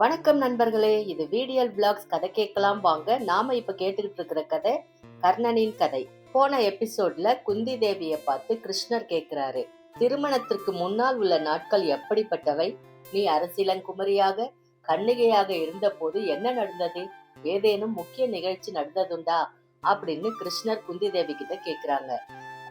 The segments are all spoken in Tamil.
வணக்கம் நண்பர்களே, இது வீடியல் பிளாக்ஸ். கதை கேட்கலாம் வாங்க. நாம இப்ப கேட்டுக்கிட்டு இருக்கிற கதை கர்ணனின் கதை. போன எபிசோட்ல குந்தி தேவியை பார்த்து கிருஷ்ணர் கேட்கிறாரு, திருமணத்திற்கு முன்னால் உள்ள நாட்கள் எப்படிப்பட்டவை? நீ அரசிலங்குமரியாக கன்னிகையாக இருந்த போது என்ன நடந்தது? ஏதேனும் முக்கிய நிகழ்ச்சி நடந்ததுண்டா அப்படின்னு கிருஷ்ணர் குந்தி தேவி கிட்ட கேக்குறாங்க.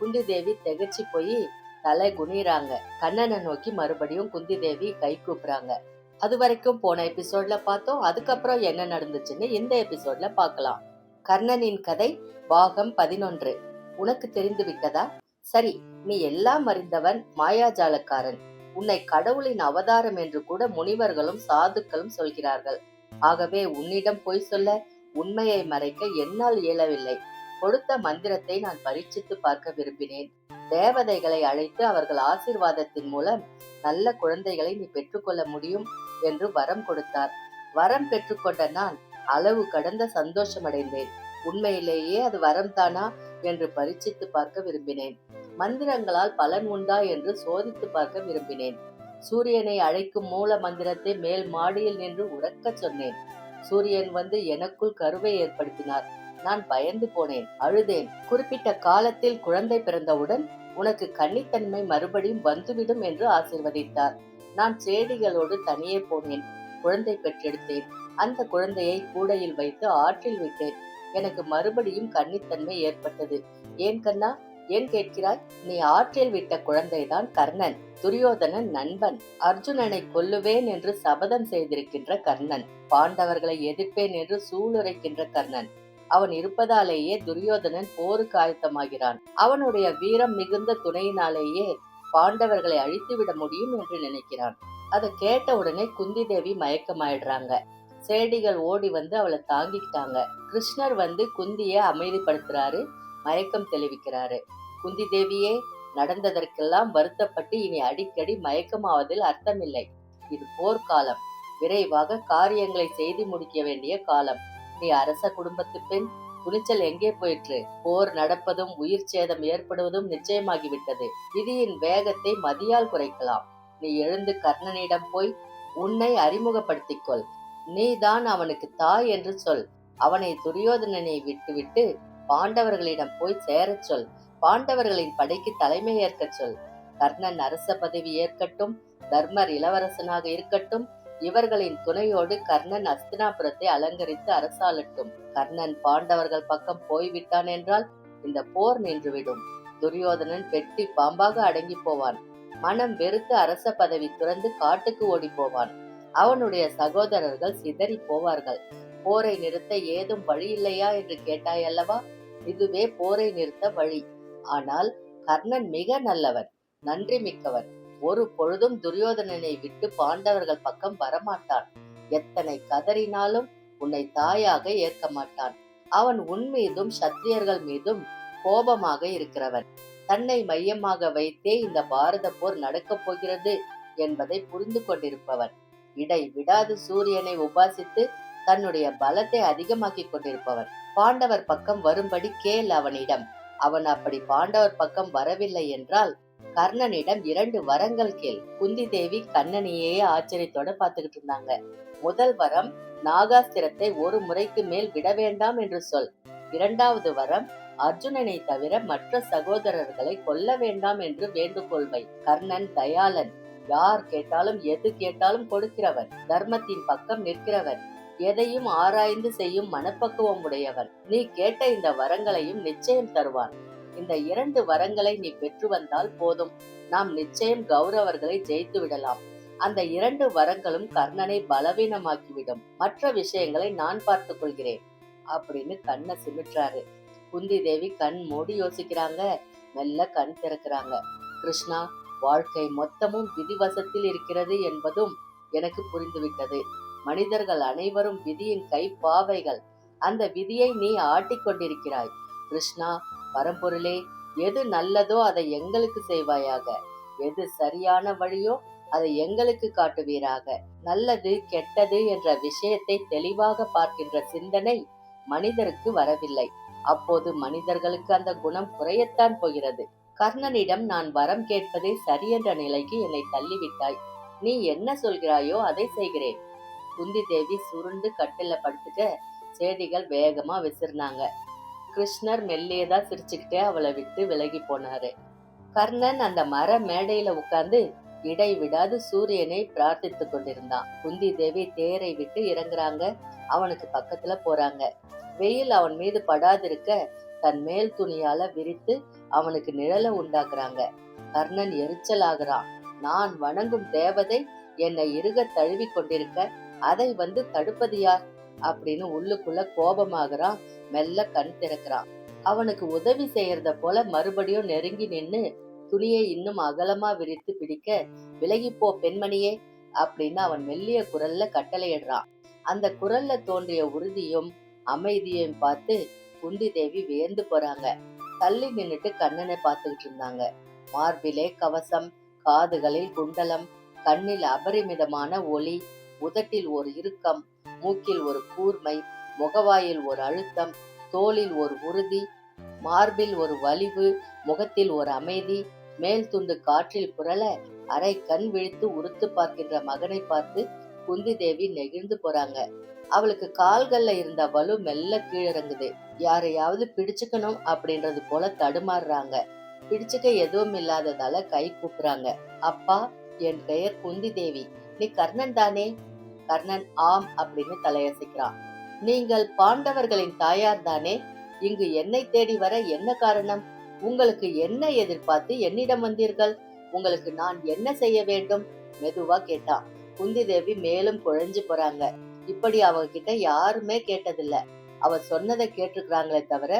குந்தி தேவி திகச்சு போய் தலை குனிறாங்க. கண்ணனை நோக்கி மறுபடியும் குந்தி தேவி கை கூப்புறாங்க. அது வரைக்கும் போன எபிசோட்ல பார்த்தோம். அதுக்கப்புறம் என்ன நடந்துச்சுன்னு இந்த எபிசோட்ல பார்க்கலாம். கர்ணனின் கதை பாகம் 11. உனக்கு தெரிந்து விட்டதா? சரி, நீ எல்லாம் அறிந்தவன், மாயாஜாலக்காரன். உன்னை கடவுளின் அவதாரம் என்று கூட முனிவர்களும் சாதுக்களும் சொல்கிறார்கள். ஆகவே உன்னிடம் பொய் சொல்ல, உண்மையை மறைக்க என்னால் இயலவில்லை. கொடுத்த மந்திரத்தை நான் பரீட்சித்து பார்க்க விரும்பினேன். தேவதைகளை அழைத்து அவர்கள் ஆசீர்வாதத்தின் மூலம் நல்ல குழந்தைகளை நீ பெற்றுக்கொள்ள முடியும் என்று வரம் கொடுத்தார். வரம் பெற்றுக்கொண்ட நான் அளவு கடந்த சந்தோஷமடைந்தேன். உண்மையிலேயே அது வரம் தானா என்று பரீட்சித்து பார்க்க விரும்பினேன். மந்திரங்களால் பலன் உண்டா என்று சோதித்து பார்க்க விரும்பினேன். சூரியனை அழைக்கும் மூல மந்திரத்தை மேல் மாடியில் நின்று உறக்க சொன்னேன். சூரியன் வந்து எனக்குள் கருவை ஏற்படுத்தினார். நான் பயந்து போனேன், அழுதேன். குறிப்பிட்ட காலத்தில் குழந்தை பிறந்தவுடன் உனக்கு கன்னித்தன்மை மறுபடியும் வந்துவிடும் என்று ஆசீர்வதித்தார். நான் செடிகளோடு தனியே போனேன். குழந்தை பெற்றெடுத்தேன். அந்த குழந்தையை கூடையில் வைத்து ஆற்றில் விட்டேன். எனக்கு மறுபடியும் கன்னித்தன்மை ஏற்பட்டது. ஏன் கண்ணா, ஏன் கேட்கிறாய்? நீ ஆற்றில் விட்ட குழந்தைதான் கர்ணன், துரியோதனன் நண்பன். அர்ஜுனனை கொல்லுவேன் என்று சபதம் செய்திருக்கின்ற கர்ணன். பாண்டவர்களை எதிர்ப்பேன் என்று சூளுரைக்கின்ற கர்ணன். அவன் இருப்பதாலேயே துரியோதனன் போருக்கு ஆயத்தமாகிறான். அவனுடைய வீரம் மிகுந்த துணையினாலேயே பாண்டவர்களை அழித்துவிட முடியும் என்று நினைக்கிறான். அதை கேட்ட உடனே குந்தி தேவி மயக்கமாயிடுறாங்க. சேடிகள் ஓடி வந்து அவளை தாங்கிக்கிட்டாங்க. கிருஷ்ணர் வந்து குந்திய அமைதிப்படுத்துறாரு, மயக்கம் தெளிவிக்கிறாரு. குந்தி தேவியே, நடந்ததற்கெல்லாம் வருத்தப்பட்டு இனி அடிக்கடி மயக்கமாவதில் அர்த்தமில்லை. இது போர்க்காலம். விரைவாக காரியங்களை செய்து முடிக்க வேண்டிய காலம். நீ அரச குடும்பத்து பெண். துணிச்சல் எங்கே போயிற்று? போர் நடப்பதும் உயிர் சேதம் ஏற்படுவதும் நிச்சயமாகிவிட்டது. விதியின் வேகத்தை மதியால் குறைக்கலாம். நீ எழுந்து கர்ணனிடம் போய் உன்னை அறிமுகப்படுத்திக் கொள். நீதான் அவனுக்கு தாய் என்று சொல். அவனை துரியோதனனை விட்டுவிட்டு பாண்டவர்களிடம் போய் சேரச் சொல். பாண்டவர்களின் படைக்கு தலைமை ஏற்கச் சொல். கர்ணன் அரச பதவி ஏற்கட்டும். தர்மர் இளவரசனாக இருக்கட்டும். இவர்களின் துணையோடு கர்ணன் அஸ்தினாபுரத்தை அலங்கரித்து அரசாளட்டும். கர்ணன் பாண்டவர்கள் பக்கம் போய்விட்டான் என்றால் இந்த போர் நின்றுவிடும். துரியோதனன் பெட்டி பாம்பாக அடங்கி போவான். மனம் வெறுத்து அரச பதவி துறந்து காட்டுக்கு ஓடி போவான். அவனுடைய சகோதரர்கள் சிதறி போவார்கள். போரை நிறுத்த ஏதும் வழி இல்லையா என்று கேட்டாய் அல்லவா? இதுவே போரை நிறுத்த வழி. ஆனால் கர்ணன் மிக நல்லவன், நன்றி மிக்கவன். ஒரு பொழுதும் துரியோதனனை விட்டு பாண்டவர்கள் பக்கம் வரமாட்டான். எத்தனை கதறினாலும் உன்னை தாயாக ஏற்க மாட்டான். அவன் உன் மீதும் சத்திரியர்கள் மீதும் கோபமாக இருக்கிறவன். தன்னை மையமாக வைத்தே இந்த பாரத போர் நடக்கப் போகிறது என்பதை புரிந்து கொண்டிருப்பவன். இடை விடாது சூரியனை உபாசித்து தன்னுடைய பலத்தை அதிகமாக்கிக் கொண்டிருப்பவன். பாண்டவர் பக்கம் வரும்படி கேள் அவனிடம். அவன் அப்படி பாண்டவர் பக்கம் வரவில்லை என்றால் கர்ணனிடம் 2 வரங்கள் கேள். குந்தி தேவி கண்ணனையே ஆச்சரியத்தோட பார்த்துக்கிட்டு இருந்தாங்க. முதல் வரம், நாகாஸ்திரத்தை ஒரு முறைக்கு மேல் விட வேண்டாம் என்று சொல். 2வது வரம், அர்ஜுனனை தவிர மற்ற சகோதரர்களை கொல்ல வேண்டாம் என்று வேண்டுகோள் வை. கர்ணன் தயாளன். யார் கேட்டாலும் எது கேட்டாலும் கொடுக்கிறவன். தர்மத்தின் பக்கம் நிற்கிறவன். எதையும் ஆராய்ந்து செய்யும் மனப்பக்குவம் உடையவன். நீ கேட்ட இந்த வரங்களையும் நிச்சயம் தருவான். இந்த 2 வரங்களை நீ பெற்று வந்தால் போதும். நாம் நிச்சயம் கௌரவர்களை ஜெயித்து விடலாம். அந்த 2 வரங்களும் கர்ணனை பலவீனமாக்கிவிடும். மற்ற விஷயங்களை நான் பார்த்துக் கொள்கிறேன் அப்படின்னு கண்ணை சிமிட்டுறாரு. குந்தி தேவி கண் மூடி யோசிக்கிறாங்க. மெல்ல கண் திறக்கிறாங்க. கிருஷ்ணா, வாழ்க்கை மொத்தமும் விதிவசத்தில் இருக்கிறது என்பதும் எனக்கு புரிந்துவிட்டது. மனிதர்கள் அனைவரும் விதியின் கை பாவைகள். அந்த விதியை நீ ஆட்டிக்கொண்டிருக்கிறாய். கிருஷ்ணா, பரம்பொருளே, எது நல்லதோ அதை எங்களுக்கு செய்வாயாக. எது சரியான வழியோ அதை எங்களுக்கு காட்டுவீராக. நல்லது கெட்டது என்ற விஷயத்தை தெளிவாக பார்க்கின்ற சிந்தனை மனிதருக்கு வரவில்லை. அப்போது மனிதர்களுக்கு அந்த குணம் குறையத்தான் போகிறது. கர்ணனிடம் நான் வரம் கேட்பதே சரியென்ற நிலைக்கு என்னை தள்ளிவிட்டாய். நீ என்ன சொல்கிறாயோ அதை செய்கிறேன். குந்தி தேவி சுருண்டு கட்டில படுத்துக்க செடிகள் வேகமா விசிறினாங்க. கிருஷ்ணர் மெல்லியதா சிரிச்சுக்கிட்டே அவளை விட்டு விலகி போனாரு. கர்ணன் அந்த மர மேடையில உட்கார்ந்து இடைவிடாது சூரியனை பிரார்த்தித்து கொண்டிருந்தான். குந்தி தேவி தேரை விட்டு இறங்குறாங்க. அவனுக்கு பக்கத்துல போறாங்க. வெயில் அவன் மீது படாதிருக்க தன் மேல் துணியால விரித்து அவனுக்கு நிழல உண்டாக்குறாங்க. கர்ணன் எரிச்சல் ஆகுறான். நான் வணங்கும் தேவதை என்னை இறுக தழுவி கொண்டிருக்க அதை வந்து தடுப்பது யார் அப்படின்னு உள்ளுக்குள்ள கோபமாகறான். மெல்ல கண் திறக்கிறான். அவனுக்கு உதவி செய்யறத போல மறுபடியும் நெருங்கி நின்னு துணியை இன்னும் அகலமா விரித்து பிடிக்க, விலகிப்போ பெண்மணியே அப்படின்னு அவன் மெல்லிய குரல்ல கட்டளையிடுறான். அந்த குரல்ல தோன்றிய உறுதியும் அமைதியையும் பார்த்து குந்தி தேவி வியந்து போறாங்க. தள்ளி நின்னுட்டு கண்ணனை பார்த்துக்கிட்டு இருந்தாங்க. மார்பிலே கவசம், காதுகளில் குண்டலம், கண்ணில் அபரிமிதமான ஒளி, உதட்டில் ஒரு இறுக்கம், மூக்கில் ஒரு கூர்மை, முகவாயில் ஒரு அழுத்தம், தோளில் ஒரு உறுதி, மார்பில் ஒரு வலிவு, முகத்தில் ஒரு அமைதி. மேல் துண்டு காற்றில் புரள அரை கண் விழித்து உறுத்து பார்க்கின்ற மகனை பார்த்து குந்தி தேவி நெகிழ்ந்து போறாங்க. அவளுக்கு கால்கள்ல இருந்த வலு மெல்ல கீழிறங்குது. யாரையாவது பிடிச்சுக்கணும் அப்படின்றது போல தடுமாறுறாங்க. பிடிச்சுக்க எதுவும் இல்லாததால கை கூப்புறாங்க. அப்பா, என் பெயர் குந்தி தேவி. நீ கர்ணன் தானே? கர்ணன் ஆம் அப்படின்னு தலையசைக்கிறான். நீங்கள் பாண்டவர்களின் தாயார் தானே? இங்கு என்னை தேடி வர என்ன காரணம்? உங்களுக்கு என்ன எதிர்பார்த்து என்னிடம் வந்தீர்கள்? உங்களுக்கு நான் என்ன செய்ய வேண்டும்? மெதுவா கேட்டான். குந்தி தேவி மேலும் குழஞ்சு போறாங்க. இப்படி அவகிட்ட யாருமே கேட்டதில்ல. அவ சொன்னதை கேட்டுக்கிறாங்களே தவிர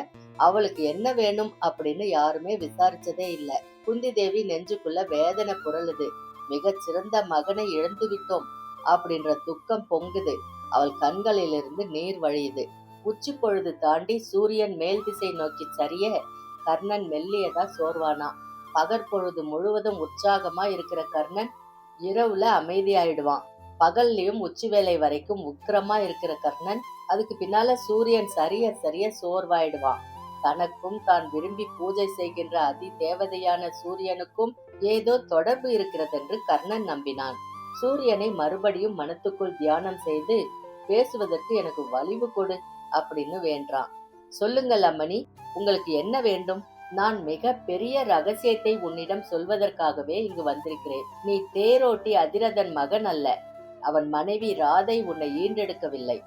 அவளுக்கு என்ன வேணும் அப்படின்னு யாருமே விசாரிச்சதே இல்ல. குந்தி தேவி நெஞ்சுக்குள்ள வேதனை புரளுது. மிகச் சிறந்த மகனை இழந்து விட்டோம் அப்படின்ற துக்கம் பொங்குது. அவள் கண்களிலிருந்து நீர் வழியுது. உச்சி பொழுது தாண்டி சூரியன் மேல் திசை நோக்கி சரிய கர்ணன் மெல்லியதா சோர்வானா. பகற்பொழுது முழுவதும் உற்சாகமா இருக்கிற கர்ணன் இரவுல அமைதியாயிடுவான். பகல்லையும் உச்சி வேலை வரைக்கும் உக்கிரமா இருக்கிற கர்ணன் அதுக்கு பின்னால சூரியன் சரிய சோர்வாயிடுவான். தனக்கும் தான் விரும்பி பூஜை செய்கின்ற அதி தேவதையான சூரியனுக்கும் ஏதோ தொடர்பு இருக்கிறதென்று கர்ணன் நம்பினான். சூரியனை மறுபடியும் மனத்துக்குள் தியானம் செய்து பேசுவதற்கு எனக்கு வலிவு கொடு அப்படின்னு வேண்டான். சொல்லுங்கள் அம்மணி, உங்களுக்கு என்ன வேண்டும்? நான் மிக பெரிய ரகசியத்தை உன்னிடம் சொல்வதற்காகவே இங்கு வந்திருக்கிறேன். நீ தேரோட்டி அதிரதன் மகன் அல்ல. அவன் மனைவி ராதை உன்னை ஈண்டெடுக்கவில்லை.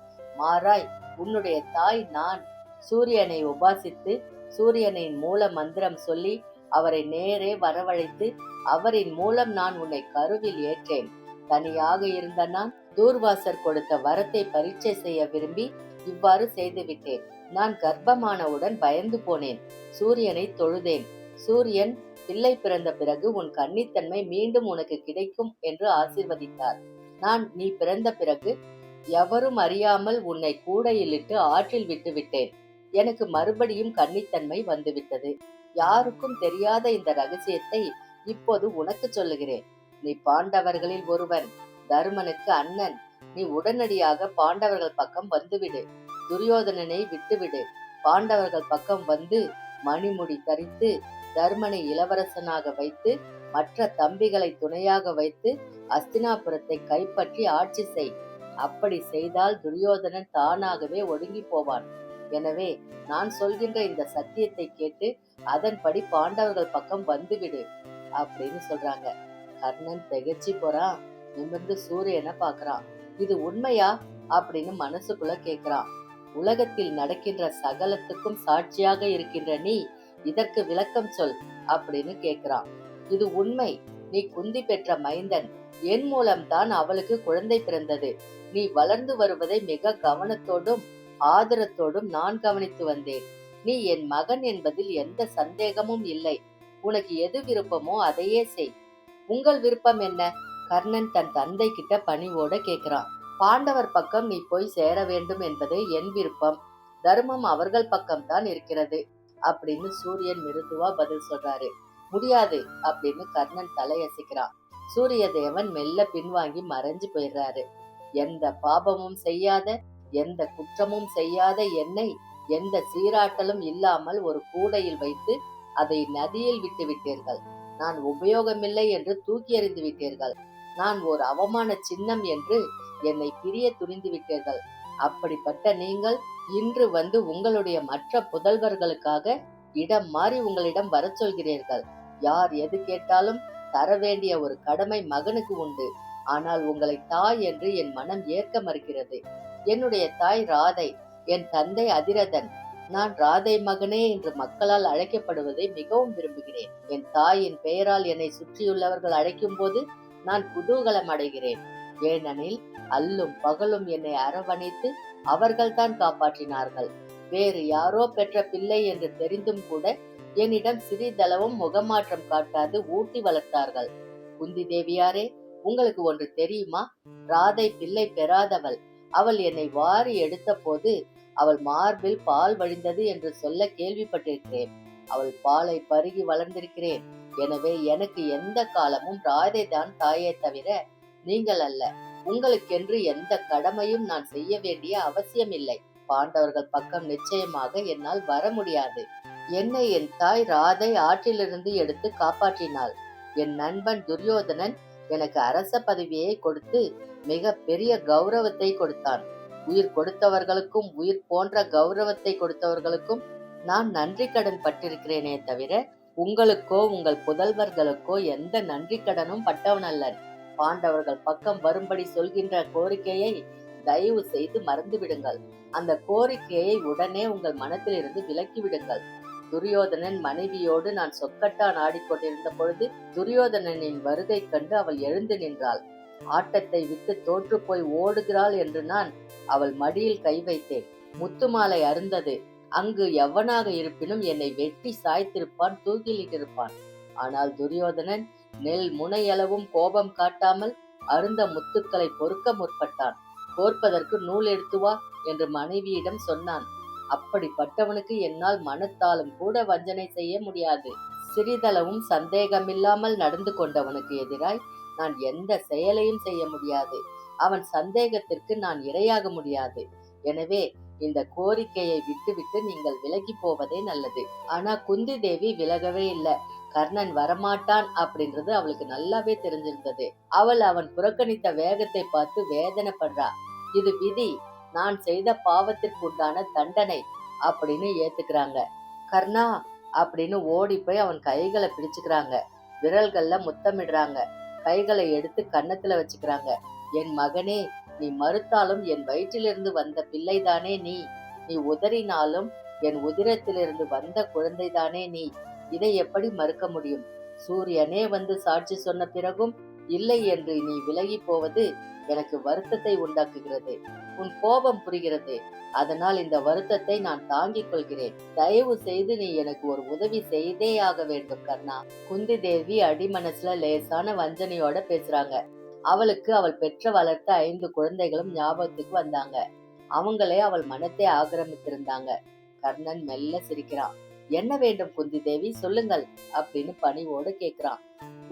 மாறாய் உன்னுடைய தாய் நான். சூரியனை உபாசித்து சூரியனின் மூல மந்திரம் சொல்லி அவரை நேரே வரவழைத்து அவரின் மூலம் நான் உன்னை கருவில் ஏற்றேன். தனியாக இருந்த நான் தூர்வாசர் கொடுத்த வரத்தை பரீட்சை செய்ய விரும்பி இவ்வாறு செய்துவிட்டேன். நான் கர்ப்பமானவுடன் பயந்து போனேன். சூரியனை தொழுதேன். சூரியன் பிள்ளை பிறந்த பிறகு உன் கன்னித்தன்மை மீண்டும் உனக்கு கிடைக்கும் என்று ஆசீர்வதித்தார். நான் நீ பிறந்த பிறகு எவரும் அறியாமல் உன்னை கூடையிலிட்டு ஆற்றில் விட்டு விட்டேன். எனக்கு மறுபடியும் கன்னித்தன்மை வந்துவிட்டது. யாருக்கும் தெரியாத இந்த ரகசியத்தை இப்போது உனக்கு சொல்லுகிறேன். நீ பாண்டவர்களில் ஒருவன், தருமனுக்கு அண்ணன். நீ உடனடியாக பாண்டவர்கள் பக்கம் வந்துவிடு. துரியோதனனை விட்டுவிடு. பாண்டவர்கள் பக்கம் வந்து மணிமுடி தரித்து தர்மனை இளவரசனாக வைத்து மற்ற தம்பிகளை துணையாக வைத்து அஸ்தினாபுரத்தை கைப்பற்றி ஆட்சி செய். அப்படி செய்தால் துரியோதனன் தானாகவே ஒடுங்கி போவான். எனவே நான் சொல்கின்ற இந்த சத்தியத்தை கேட்டு அதன்படி பாண்டவர்கள் பக்கம் வந்துவிடு அப்படின்னு சொல்றாங்க. கர்ணன் திகைச்சு போறான். நிமிர்ந்து சூரியனை பாக்குறான். இது உண்மையா அப்படின்னு மனசுக்குள்ள கேக்குறான். உலகத்தில் நடக்கின்ற சகலத்துக்கும் சாட்சியாக இருக்கின்ற நீ இதற்கு விளக்கம் சொல் அப்படின்னு கேக்குறான். இது உண்மை. நீ குந்தி பெற்ற மைந்தன். என் மூலம்தான் அவளுக்கு குழந்தை பிறந்தது. நீ வளர்ந்து வருவதை மிக கவனத்தோடும் ஆதரத்தோடும் நான் கவனித்து வந்தேன். நீ என் மகன் என்பதில் எந்த சந்தேகமும் இல்லை. உனக்கு எது விருப்பமோ அதையே செய். உங்கள் விருப்பம் என்ன? கர்ணன் தன் தந்தை கிட்ட பணிவோட கேக்குறான். பாண்டவர் பக்கம் நீ போய் சேர வேண்டும் என்பதே என் விருப்பம். தர்மம் அவர்கள் பக்கம்தான் இருக்கிறது அப்படின்னு சூரியன் மிருதுவா பதில் சொல்றாரு. முடியாது அப்படின்னு கர்ணன் தலையசைக்கிறான். சூரிய தேவன் மெல்ல பின்வாங்கி மறைஞ்சு போயிடுறாரு. எந்த பாபமும் செய்யாத, எந்த குற்றமும் செய்யாத என்னை எந்த சீராட்டலும் இல்லாமல் ஒரு கூடையில் வைத்து அதை நதியில் விட்டு விட்டீர்கள். நான் உபயோகமில்லை என்று தூக்கி எறிந்து விட்டீர்கள். நான் ஒரு அவமான சின்னம் என்று என்னை பிரிய துணிந்து விட்டீர்கள். அப்படிப்பட்ட நீங்கள் இன்று வந்து உங்களுடைய மற்ற புதல்வர்களுக்காக இடம் மாறி உங்களிடம் வரச் சொல்கிறீர்கள். யார் எது கேட்டாலும் தர வேண்டிய ஒரு கடமை மகனுக்கு உண்டு. ஆனால் உங்களை தாய் என்று என் மனம் ஏற்க மறுக்கிறது. என்னுடைய தாய் ராதை, என் தந்தை அதிரதன். நான் ராதை மகனே என்று மக்களால் அழைக்கப்படுவதை மிகவும் விரும்புகிறேன். என் தாயின் பெயரால் என்னை சுற்றியுள்ளவர்கள் அழைக்கும் போது நான் குதூகலம் அடைகிறேன். ஏனெனில் அல்லும் பகலும் என்னை அரவணைத்து அவர்கள்தான் காப்பாற்றினார்கள். வேறு யாரோ பெற்ற பிள்ளை என்று தெரிந்தும் கூட என்னிடம் சிறிதளவும் முகமாற்றம் காட்டாது ஊட்டி வளர்த்தார்கள். குந்தி தேவியாரே, உங்களுக்கு ஒன்று தெரியுமா? ராதை பிள்ளை பெறாதவள். அவள் என்னை வாரி எடுத்த போது அவள் மார்பில் பால் வழிந்தது என்று சொல்ல கேள்விப்பட்டிருக்கிறேன். அவள் பாலை பருகி வளர்ந்திருக்கிறேன். எனவே எனக்கு எந்த காலமும் ராதை தான் தாயே தவிர நீங்கள் அல்ல. உங்களுக்கென்று எந்த கடமையும் நான் செய்ய வேண்டிய அவசியம் இல்லை. பாண்டவர்கள் பக்கம் நிச்சயமாக என்னால் வர முடியாது. என்னை என் தாய் ராதை ஆற்றிலிருந்து எடுத்து காப்பாற்றினாள். என் நண்பன் துரியோதனன் எனக்கு அரச பதவியை கொடுத்து மிக பெரிய கௌரவத்தை கொடுத்தான். உயிர் கொடுத்தவர்களுக்கும் உயிர் போன்ற கௌரவத்தை கொடுத்தவர்களுக்கும் நான் நன்றி கடன் பட்டிருக்கிறேனே தவிர உங்களுக்கோ உங்கள் புதல்வர்களுக்கோ எந்த நன்றி கடனும் பட்டவனல்லன். பாண்டவர்கள் பக்கம் வரும்படி சொல்கின்ற கோரிக்கையை தயவு செய்து மறந்து விடுங்கள். அந்த கோரிக்கையை உடனே உங்கள் மனத்திலிருந்து விலக்கி விடுங்கள். துரியோதனன் மனைவியோடு நான் சொக்கட்டான் ஆடிக்கொண்டிருந்த பொழுது துரியோதனனின் வருகை கண்டு அவள் எழுந்து நின்றாள். ஆட்டத்தை விட்டு தோற்று போய் ஓடுகிறாள் என்று நான் அவள் மடியில் கை வைத்தேன். முத்துமாலை அருந்தது. அங்கு எவனாக இருப்பினும் என்னை வெட்டி சாய்த்திருப்பான், தூக்கிலிட்டிருப்பான். ஆனால் துரியோதனன் நெல் முனையளவும் கோபம் காட்டாமல் அருந்த முத்துக்களை பொறுக்க முற்பட்டான். கோர்ப்பதற்கு நூல் எடுத்து வா என்று மனைவியிடம் சொன்னான். அப்படிப்பட்டவனுக்கு என்னால் மனத்தாலும் கூட வஞ்சனை செய்ய முடியாது. சிறிதளவும் சந்தேகமில்லாமல் நடந்து கொண்டவனுக்கு எதிராய் நான் எந்த செயலையும் செய்ய முடியாது. அவன் சந்தேகத்திற்கு நான் இரையாக முடியாது. எனவே இந்த கோரிக்கையை விட்டுவிட்டு நீங்கள் விலகி போவதே நல்லது. ஆனா குந்தி தேவி விலகவே இல்லை. கர்ணன் வரமாட்டான் அப்படின்றது அவளுக்கு நல்லாவே தெரிஞ்சிருந்தது. அவன் புறக்கணித்த வேகத்தை பார்த்து வேதனைப்படுறா. இது விதி, நான் செய்த பாவத்திற்கு உண்டான தண்டனை அப்படின்னு ஏத்துக்கிறாங்க. கர்ணா அப்படின்னு ஓடி போய் அவன் கைகளை பிடிச்சுக்கிறாங்க. விரல்கள்ல முத்தமிடுறாங்க. கைகளை எடுத்து கன்னத்துல வச்சுக்கிறாங்க. என் மகனே, நீ மறுத்தாலும் என் வயிற்றிலிருந்து வந்த பிள்ளைதானே நீ. நீ உதறினாலும் என் உதிரத்திலிருந்து வந்த குழந்தைதானே நீ. இதை எப்படி மறுக்க முடியும்? சூரியனே வந்து சாட்சி சொன்ன பிறகும் இல்லை என்று நீ விலகி போவது எனக்கு வருத்தத்தை உண்டாக்குகிறது. உன் கோபம் புரிகிறது. அதனால் இந்த வருத்தத்தை நான் தாங்கிக் கொள்கிறேன். தயவு செய்து நீ எனக்கு ஒரு உதவி செய்தே ஆக வேண்டும் கர்ணா. குந்தி தேவி அடிமனசுல லேசான வஞ்சனையோட பேசுறாங்க. அவளுக்கு அவள் பெற்ற வளர்த்த 5 குழந்தைகளும் ஞாபகத்துக்கு வந்தாங்க. அவங்களே அவள் மனத்தை ஆக்கிரமித்திருந்தாங்க. கர்ணன் மெல்ல சிரிக்கிறான். என்ன வேண்டும் குந்தி தேவி, சொல்லுங்கள் அப்படின்னு பணிவோடு கேட்கிறான்.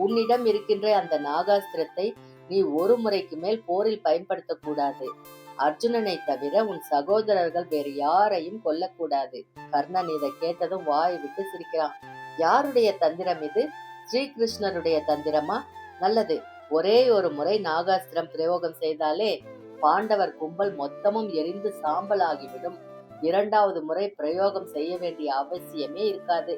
உன்னிடம் இருக்கின்ற அந்த நாகாஸ்திரத்தை நீ ஒரு முறைக்கு மேல் போரில் பயன்படுத்தக்கூடாது. அர்ஜுனனை தவிர உன் சகோதரர்கள் வேறு யாரையும் கொல்லக்கூடாது. கர்ணன் இதை கேட்டதும் வாய் விட்டு சிரிக்கிறான். யாருடைய தந்திரம் இது? ஸ்ரீகிருஷ்ணருடைய தந்திரமா? நல்லது, ஒரே ஒரு முறை நாகாஸ்திரம் பிரயோகம் செய்தாலே பாண்டவர் கும்பல் மொத்தமும் எரிந்து சாம்பலாகிவிடும். 2வது முறை பிரயோகம் செய்ய வேண்டிய அவசியமே இருக்காது.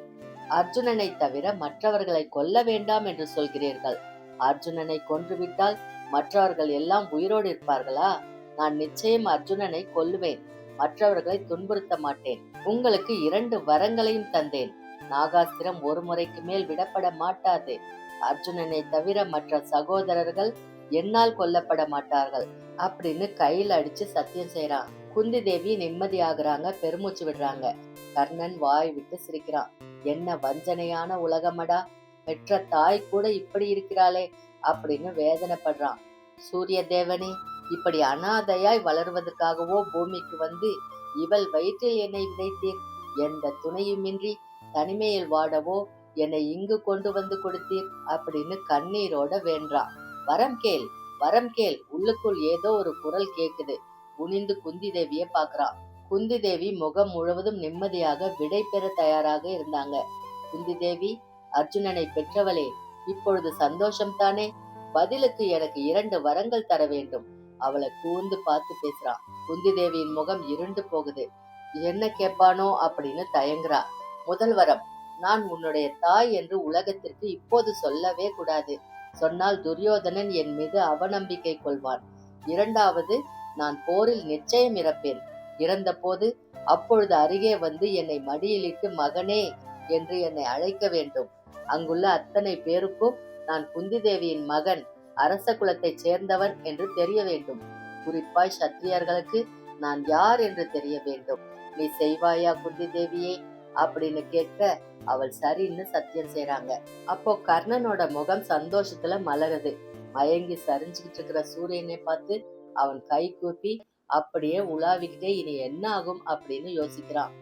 அர்ஜுனனை தவிர மற்றவர்களை கொல்ல வேண்டாம் என்று சொல்கிறீர்கள். அர்ஜுனனை கொன்றுவிட்டால் மற்றவர்கள் எல்லாம் உயிரோடு இருப்பார்களா? நான் நிச்சயம் அர்ஜுனனை கொல்லுவேன். மற்றவர்களை துன்புறுத்த மாட்டேன். உங்களுக்கு 2 வரங்களையும் தந்தேன். நாகாஸ்திரம் ஒரு முறைக்கு மேல் விடப்பட மாட்டாது. அர்ஜுனனை தவிர மற்ற சகோதரர்கள் என்னால் கொல்லப்பட மாட்டார்கள் அப்படின்னு கையில் அடிச்சு சத்தியம் செய்யறான். குந்தி தேவி நிம்மதியாகிறாங்க, பெருமூச்சு விடுறாங்க. கர்ணன் வாய் விட்டு சிரிக்கிறான். என்ன வஞ்சனையான உலகமடா, பெற்ற தாய் கூட இப்படி இருக்கிறாளே அப்படின்னு வேதனைப்படுறான். சூரிய தேவனே, இப்படி அனாதையாய் வளர்வதற்காகவோ பூமிக்கு வந்து இவள் வயிற்றில் என்னை விதைத்தீர். எந்த துணையுமின்றி தனிமையில் வாடவோ என்னை இங்கு கொண்டு வந்து கொடுத்தீர் அப்படின்னு கண்ணீரோட வேண்டான். வரம் கேள், வரம் கேள். உள்ளுக்குள் ஏதோ ஒரு குரல் கேக்குது. குனிந்து குந்தி தேவிய பாக்குறான். குந்தி தேவி முகம் முழுவதும் நிம்மதியாக விடை பெற தயாராக இருந்தாங்க. குந்தி தேவி, அர்ஜுனனை பெற்றவளே, இப்பொழுது சந்தோஷம் தானே? பதிலுக்கு எனக்கு 2 வரங்கள் தர வேண்டும். அவளை கூர்ந்து பார்த்து பேசுறான். குந்தி தேவியின் முகம் இருண்டு போகுது. என்ன கேட்பானோ அப்படின்னு தயங்குறா. முதல் வரம், நான் உன்னுடைய தாய் என்று உலகத்திற்கு இப்போது சொல்லவே கூடாது. சொன்னால் துரியோதனன் என் மீது அவநம்பிக்கை கொள்வான். இரண்டாவது, நான் போரில் நிச்சயம் இறப்பேன். இறந்த போது அப்பொழுது அருகே வந்து என்னை மடியிலிட்டு மகனே என்று என்னை அழைக்க வேண்டும். அங்குள்ள அத்தனை பேருக்கும் நான் குந்தி தேவியின் மகன், அரச குலத்தைச் சேர்ந்தவன் என்று தெரிய வேண்டும். குறிப்பாய் சத்திரியர்களுக்கு நான் யார் என்று தெரிய வேண்டும். நீ செய்வாயா குந்தி தேவியே அப்படின்னு கேட்க அவள் சரின்னு சத்தியம் செய்றாங்க. அப்போ கர்ணனோட முகம் சந்தோஷத்துல மலருது. மயங்கி சரிஞ்சுக்கிட்டு இருக்கிற சூரியனை பார்த்து அவன் கை கூப்பி அப்படியே உலாவிக்கிட்டே இனி என்ன ஆகும் அப்படின்னு யோசிக்கிறான்.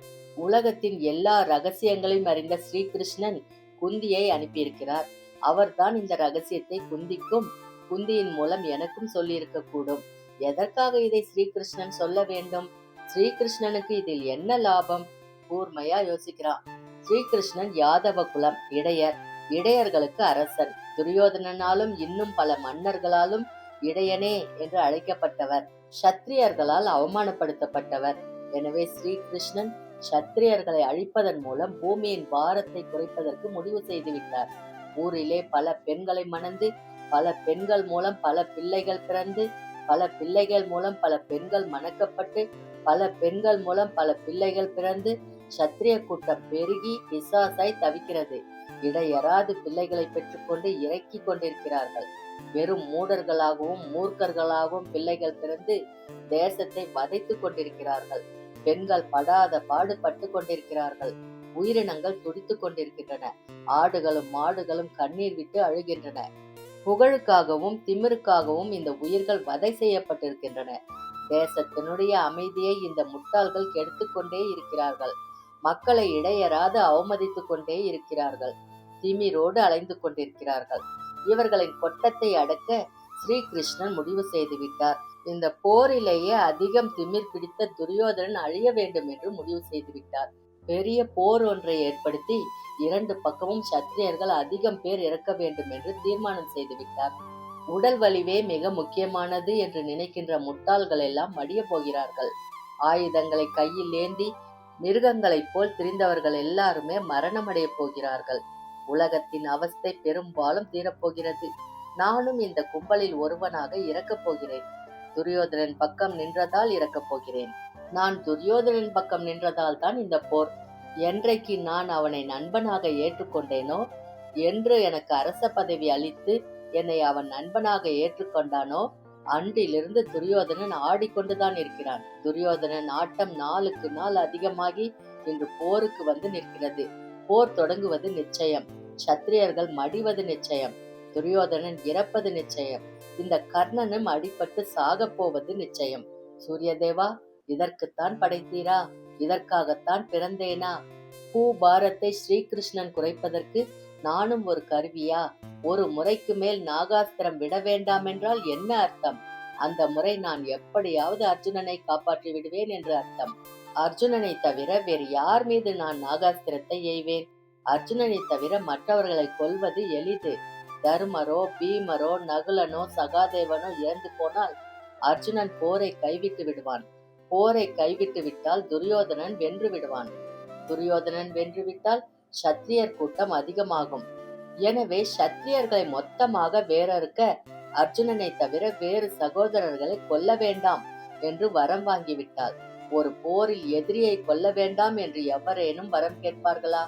உலகத்தின் எல்லா ரகசியங்களையும் அறிந்த ஸ்ரீகிருஷ்ணன் குந்தியை அனுப்பியிருக்கிறார். அவர்தான் இந்த ரகசியத்தை குந்திக்கும், குந்தியின் மூலம் எனக்கும் சொல்லி இருக்க கூடும். எதற்காக இதை ஸ்ரீகிருஷ்ணன் சொல்ல வேண்டும்? ஸ்ரீகிருஷ்ணனுக்கு இதில் என்ன லாபம்? கூர்மையா யோசிக்கிறான். ஸ்ரீகிருஷ்ணன் யாதவ குலம், இடையர், இடையர்களுக்கு அரசன். துரியோதனனாலும் இன்னும் பல மன்னர்களாலும் இடையனே என்று அழைக்கப்பட்டவர். சத்திரியர்களால் அவமானப்படுத்தப்பட்டவர். எனவே ஸ்ரீகிருஷ்ணன் சத்திரியர்களை அழிப்பதன் மூலம் பூமியின் பாரத்தை குறைப்பதற்கு முடிவு செய்துவிட்டார். ஊரிலே பல பெண்களை மணந்து, பல பெண்கள் மூலம் பல பிள்ளைகள் பிறந்து, பல பிள்ளைகள் மூலம் பல பெண்கள் மணக்கப்பட்டு, பல பெண்கள் மூலம் பல பிள்ளைகள் பிறந்து சத்திரிய கூட்டம் பெருகி பிசாசாய் தவிக்கிறது. இடையராது பிள்ளைகளை பெற்றுக்கொண்டு இறக்கி கொண்டிருக்கிறார்கள். வெறும் மூடர்களாகவும் மூர்க்கர்களாகவும் பிள்ளைகள் பிறந்து தேசத்தை வதைத்து கொண்டிருக்கிறார்கள். பெண்கள் படாத பாடுபட்டு கொண்டிருக்கிறார்கள். உயிரினங்கள் துடித்து கொண்டிருக்கின்றன. ஆடுகளும் மாடுகளும் கண்ணீர் விட்டு அழுகின்றன. புகழுக்காகவும் திமிருக்காகவும் இந்த உயிர்கள் வதை செய்யப்பட்டிருக்கின்றன. தேசத்தினுடைய அமைதியை இந்த முட்டாள்கள் கெடுத்து கொண்டே இருக்கிறார்கள். மக்களை இடையராது அவமதித்து கொண்டே இருக்கிறார்கள். திமிரோடு அலைந்து கொண்டிருக்கிறார்கள். இவர்களின் கொட்டத்தை அடக்க ஸ்ரீகிருஷ்ணன் முடிவு செய்து விட்டார். இந்த போரிலேயே அதிகம் திமிர் பிடித்த துரியோதனன் அழிய வேண்டும் என்று முடிவு செய்து விட்டார். பெரிய போர் ஒன்றை ஏற்படுத்தி 2 பக்கமும் சத்திரியர்கள் அதிகம் பேர் இறக்க வேண்டும் என்று தீர்மானம் செய்து விட்டார். உடல் வலிவே மிக முக்கியமானது என்று நினைக்கின்ற முட்டாள்கள் எல்லாம் மடிய போகிறார்கள். ஆயுதங்களை கையில் ஏந்தி மிருகங்களைப் போல் திரிந்தவர்கள் எல்லாருமே மரணமடைய போகிறார்கள். உலகத்தின் அவஸ்தை பெரும்பாலும் தீரப்போகிறது. நானும் இந்த கும்பலில் ஒருவனாக இறக்கப் போகிறேன். துரியோதனன் பக்கம் நின்றதால் இறக்கப் போகிறேன். நான் துரியோதனன் பக்கம் நின்றதால் தான் இந்த போர். என்றைக்கு நான் அவனை நண்பனாக ஏற்றுக்கொண்டேனோ, என்று எனக்கு அரச பதவி அளித்து என்னை அவன் நண்பனாக ஏற்றுக்கொண்டானோ, அன்றிலிருந்து துரியோதனன் ஆடிக்கொண்டுதான் இருக்கிறான். துரியோதனன் ஆட்டம் நாளுக்கு நாள் அதிகமாகி இன்று போருக்கு வந்து நிற்கிறது. போர் தொடங்குவது நிச்சயம். சத்திரியர்கள் மடிவது நிச்சயம். துரியோதனன் இறப்பது நிச்சயம். இந்த கர்ணனும் அடிபட்டு சாகப் போவது நிச்சயம். சூரியதேவா, இதற்குத்தான் படைத்தீரா? இதற்காகத்தான் பிறந்தேனா? பூபாரத்தை ஸ்ரீகிருஷ்ணன் குறைப்பதற்கு நானும் ஒரு கருவியா? ஒரு முறைக்கு மேல் நாகாஸ்திரம் விட வேண்டாம் என்றால் என்ன அர்த்தம்? அந்த முறை நான் எப்படியாவது அர்ஜுனனை காப்பாற்றி விடுவேன் என்று அர்த்தம். அர்ஜுனனை தவிர வேறு யார் மீது நான் நாகாஸ்திரத்தை எய்வேன்? அர்ஜுனனை தவிர மற்றவர்களை கொல்வது எளிது. தருமரோ பீமரோ நகுலனோ சகாதேவனோ இறந்து போனால் அர்ஜுனன் போரை கைவிட்டு விடுவான். போரை கைவிட்டு விட்டால் துரியோதனன் வென்று விடுவான். துரியோதனன் வென்றுவிட்டால் சத்திரியர் கூட்டம் அதிகமாகும். எனவே சத்திரியர்களை மொத்தமாக வேறறுக்க அர்ஜுனனை தவிர வேறு சகோதரர்களை கொல்ல வேண்டாம் என்று வரம் வாங்கிவிட்டாள். ஒரு போரில் எதிரியை கொல்ல வேண்டாம் என்று எவரேனும் வரம் கேட்பார்களா?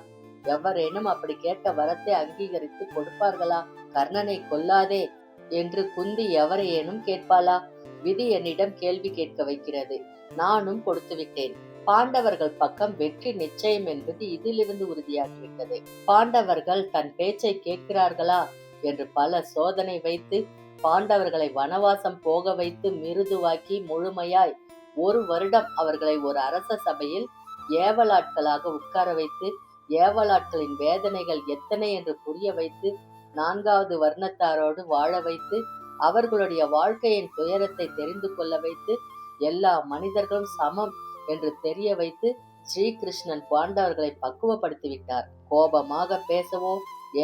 எவரேனும் அப்படி கேட்ட வரத்தை அங்கீகரித்து கொடுப்பார்களா? கர்ணனை கொல்லாதே என்று குந்தி எவரையேனும் கேட்பாளா? விதி என்னிடம் கேள்வி கேட்க வைக்கிறது. நானும் கொடுத்து விட்டேன். பாண்டவர்கள் பக்கம் வெற்றி நிச்சயம் என்பது இதிலிருந்து உறுதியாகிவிட்டது. பாண்டவர்கள் தன் பேச்சை கேட்கிறார்களா என்று பல சோதனை வைத்து பாண்டவர்களை வனவாசம் போக வைத்து மிருதுவாக்கி முழுமையாய் 1 வருடம் அவர்களை ஒரு அரச சபையில் ஏவலாட்களாக உட்கார வைத்து ஏவலாட்களின் வேதனைகள் எத்தனை என்று புரிய வைத்து 4வது வர்ணத்தாரோடு வாழ வைத்து அவர்களுடைய வாழ்க்கையின் துயரத்தை தெரிந்து கொள்ள வைத்து எல்லா மனிதர்களும் சமம் என்று தெரிய வைத்து ஸ்ரீகிருஷ்ணன் பாண்டவர்களை பக்குவப்படுத்திவிட்டார். கோபமாக பேசவோ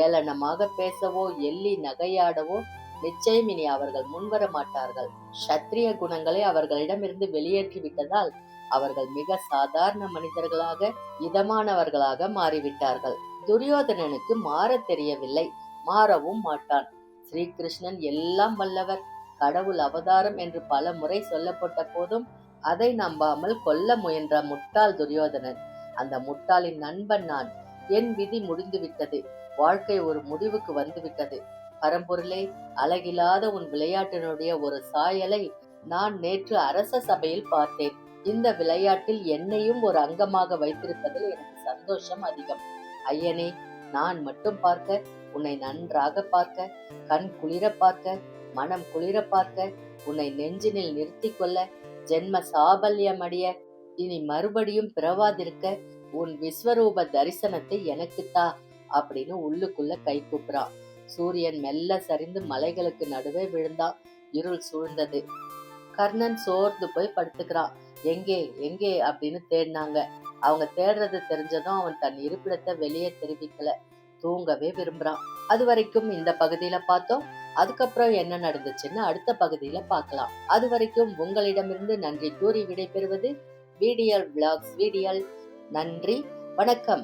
ஏளனமாக பேசவோ எள்ளி நகையாடவோ நிச்சயம் இனி அவர்கள் முன்வர மாட்டார்கள். சத்திரிய குணங்களை அவர்களிடமிருந்து வெளியேற்றி விட்டதால் அவர்கள் மிக சாதாரண மனிதர்களாக, இதமானவர்களாக மாறிவிட்டார்கள். துரியோதனனுக்கு மாற தெரியவில்லை, மாறவும் மாட்டான். ஸ்ரீகிருஷ்ணன் எல்லாம் வல்லவர், கடவுள் அவதாரம் என்று பல முறை சொல்லப்பட்ட போதும் அதை நம்பாமல் கொல்ல முயன்ற முட்டாள் துரியோதனன். அந்த முட்டாளின் நண்பன் நான். என் விதி முடிந்துவிட்டது, வாழ்க்கை ஒரு முடிவுக்கு வந்துவிட்டது. பரம்பொருளே, அழகில்லாத உன் விளையாட்டினுடைய ஒரு சாயலை நான் நேற்று அரச சபையில் பார்த்தேன். இந்த விளையாட்டில் என்னையும் ஒரு அங்கமாக வைத்திருப்பதில் எனக்கு சந்தோஷம் அதிகம். ஐயனே, நான் மட்டும் பார்க்க, உன்னை நன்றாக பார்க்க, கண் குளிர பார்க்க, மனம் குளிர பார்க்க, உன்னை நெஞ்சினில் நிறுத்தி கொள்ள, ஜென்ம சாபல்யமடைய, இனி மறுபடியும் பிறவாதிருக்க உன் விஸ்வரூப தரிசனத்தை எனக்குத்தா அப்படின்னு உள்ளுக்குள்ள கை கூப்புறான். சூரியன் மெல்ல சரிந்து மலைகளுக்கு நடுவே விழுந்தான். இருள் சூழ்ந்தது. கர்ணன் சோர்ந்து போய் படுத்துக்கிறான். எங்கே எங்கே அப்படின்னு தேடினாங்க. அவங்க தேடுறது தெரிஞ்சதும் அவன் தன் இருப்பிடத்தை வெளியே தெரிவிக்கல. தூங்கவே விரும்புறான். அது வரைக்கும் இந்த பகுதியில பார்த்தோம். அதுக்கப்புறம் என்ன நடந்துச்சுன்னு அடுத்த பகுதியில பார்க்கலாம். அது வரைக்கும் உங்களிடமிருந்து நன்றி கூறி விடைபெறுவது VDL Vlogs. நன்றி, வணக்கம்.